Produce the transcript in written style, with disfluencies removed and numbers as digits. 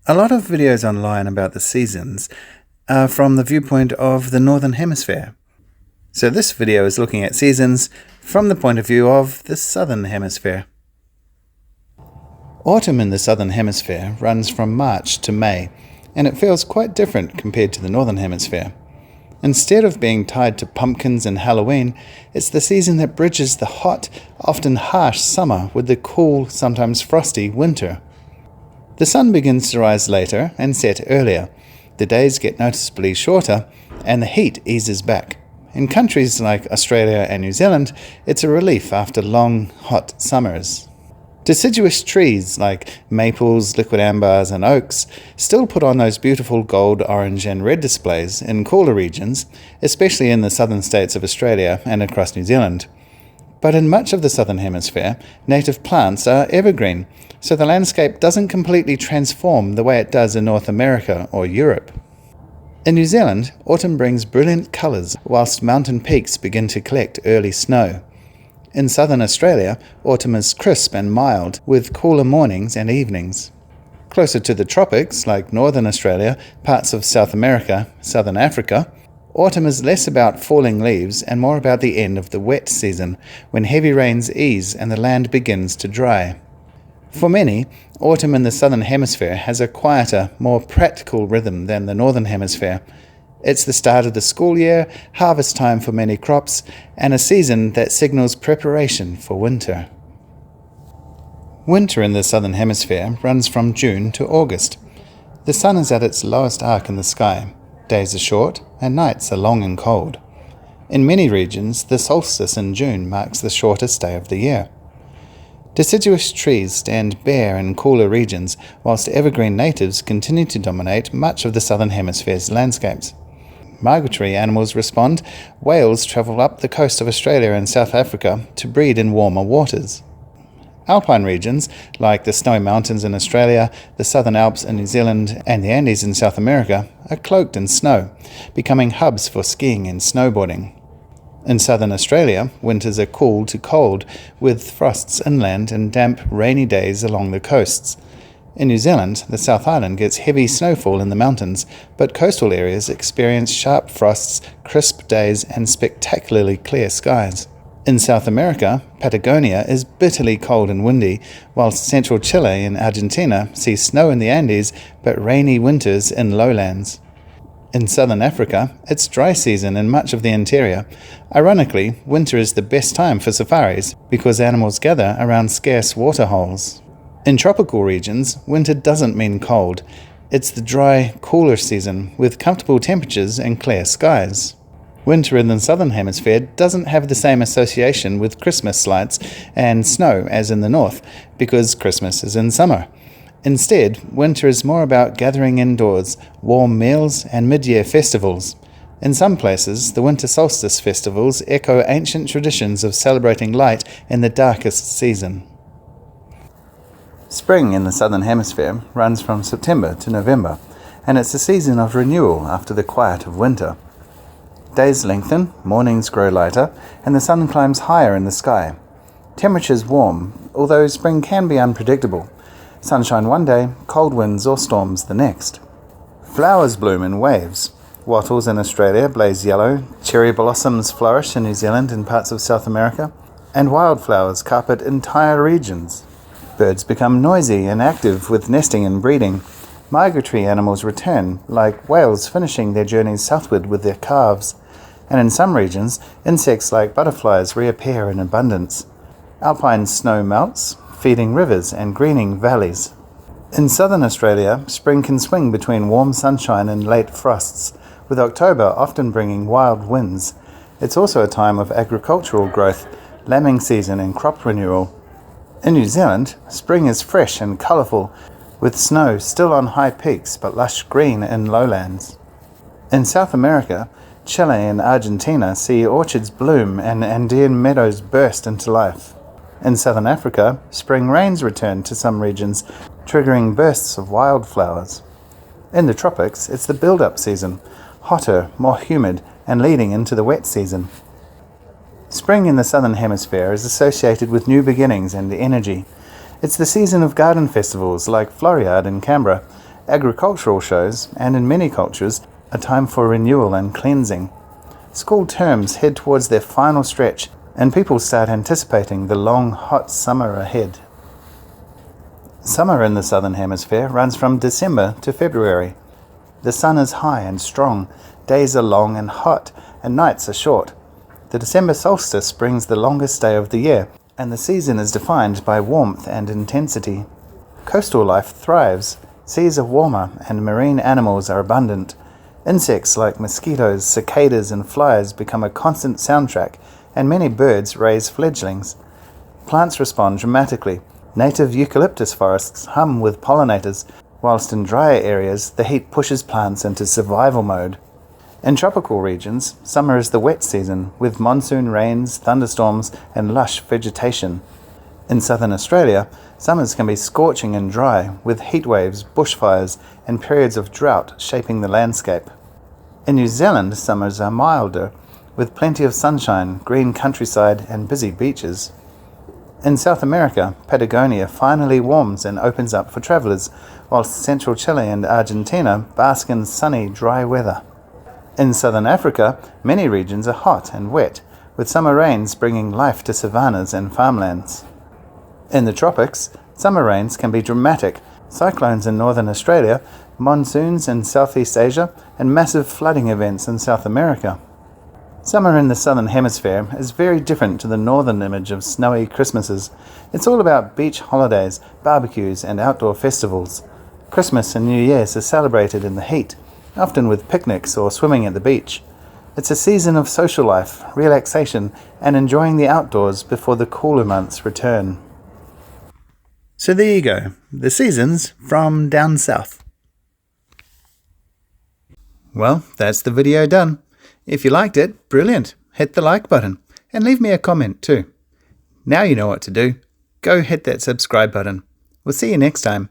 A lot of videos online about the seasons are from the viewpoint of the Northern Hemisphere. So this video is looking at seasons from the point of view of the Southern Hemisphere. Autumn in the Southern Hemisphere runs from March to May, and it feels quite different compared to the Northern Hemisphere. Instead of being tied to pumpkins and Halloween, it's the season that bridges the hot, often harsh summer with the cool, sometimes frosty winter. The sun begins to rise later and set earlier. The days get noticeably shorter, and the heat eases back. In countries like Australia and New Zealand, it's a relief after long, hot summers. Deciduous trees like maples, liquid ambars, and oaks still put on those beautiful gold, orange, and red displays in cooler regions, especially in the southern states of Australia and across New Zealand. But in much of the Southern Hemisphere, native plants are evergreen, so the landscape doesn't completely transform the way it does in North America or Europe. In New Zealand, autumn brings brilliant colours whilst mountain peaks begin to collect early snow. In southern Australia, autumn is crisp and mild, with cooler mornings and evenings. Closer to the tropics, like northern Australia, parts of South America, southern Africa, autumn is less about falling leaves and more about the end of the wet season, when heavy rains ease and the land begins to dry. For many, autumn in the Southern Hemisphere has a quieter, more practical rhythm than the Northern Hemisphere. It's the start of the school year, harvest time for many crops, and a season that signals preparation for winter. Winter in the Southern Hemisphere runs from June to August. The sun is at its lowest arc in the sky. Days are short, and nights are long and cold. In many regions, the solstice in June marks the shortest day of the year. Deciduous trees stand bare in cooler regions, whilst evergreen natives continue to dominate much of the Southern Hemisphere's landscapes. Migratory animals respond. Whales travel up the coast of Australia and South Africa to breed in warmer waters. Alpine regions, like the Snowy Mountains in Australia, the Southern Alps in New Zealand, and the Andes in South America, are cloaked in snow, becoming hubs for skiing and snowboarding. In southern Australia, winters are cool to cold, with frosts inland and damp, rainy days along the coasts. In New Zealand, the South Island gets heavy snowfall in the mountains, but coastal areas experience sharp frosts, crisp days, and spectacularly clear skies. In South America, Patagonia is bitterly cold and windy, whilst central Chile and Argentina see snow in the Andes but rainy winters in lowlands. In southern Africa, it's dry season in much of the interior. Ironically, winter is the best time for safaris because animals gather around scarce waterholes. In tropical regions, winter doesn't mean cold. It's the dry, cooler season with comfortable temperatures and clear skies. Winter in the Southern Hemisphere doesn't have the same association with Christmas lights and snow as in the North, because Christmas is in summer. Instead, winter is more about gathering indoors, warm meals, and mid-year festivals. In some places, the winter solstice festivals echo ancient traditions of celebrating light in the darkest season. Spring in the Southern Hemisphere runs from September to November, and it's a season of renewal after the quiet of winter. Days lengthen, mornings grow lighter, and the sun climbs higher in the sky. Temperatures warm, although spring can be unpredictable. Sunshine one day, cold winds or storms the next. Flowers bloom in waves. Wattles in Australia blaze yellow, cherry blossoms flourish in New Zealand and parts of South America, and wildflowers carpet entire regions. Birds become noisy and active with nesting and breeding. Migratory animals return, like whales finishing their journeys southward with their calves. And in some regions, insects like butterflies reappear in abundance. Alpine snow melts, feeding rivers and greening valleys. In southern Australia, spring can swing between warm sunshine and late frosts, with October often bringing wild winds. It's also a time of agricultural growth, lambing season and crop renewal. In New Zealand, spring is fresh and colourful, with snow still on high peaks but lush green in lowlands. In South America, Chile and Argentina see orchards bloom and Andean meadows burst into life. In southern Africa, spring rains return to some regions, triggering bursts of wildflowers. In the tropics, it's the build-up season, hotter, more humid, and leading into the wet season. Spring in the Southern Hemisphere is associated with new beginnings and energy. It's the season of garden festivals like Floriade in Canberra, agricultural shows, and in many cultures, a time for renewal and cleansing. School terms head towards their final stretch, and people start anticipating the long, hot summer ahead. Summer in the southern hemisphere runs from December to February. The sun is high and strong, days are long and hot, and nights are short. The December solstice brings the longest day of the year, and the season is defined by warmth and intensity. Coastal life thrives, seas are warmer, and marine animals are abundant. Insects like mosquitoes, cicadas, and flies become a constant soundtrack, and many birds raise fledglings. Plants respond dramatically. Native eucalyptus forests hum with pollinators, whilst in drier areas the heat pushes plants into survival mode. In tropical regions, summer is the wet season, with monsoon rains, thunderstorms, and lush vegetation. In southern Australia, summers can be scorching and dry, with heat waves, bushfires, and periods of drought shaping the landscape. In New Zealand, summers are milder, with plenty of sunshine, green countryside, and busy beaches. In South America, Patagonia finally warms and opens up for travellers, whilst central Chile and Argentina bask in sunny, dry weather. In southern Africa, many regions are hot and wet, with summer rains bringing life to savannas and farmlands. In the tropics, summer rains can be dramatic, cyclones in northern Australia, monsoons in Southeast Asia, and massive flooding events in South America. Summer in the southern hemisphere is very different to the northern image of snowy Christmases. It's all about beach holidays, barbecues, and outdoor festivals. Christmas and New Year's are celebrated in the heat, often with picnics or swimming at the beach. It's a season of social life, relaxation, and enjoying the outdoors before the cooler months return. So there you go, the seasons from down south. Well, that's the video done. If you liked it, brilliant. Hit the like button and leave me a comment too. Now you know what to do. Go hit that subscribe button. We'll see you next time.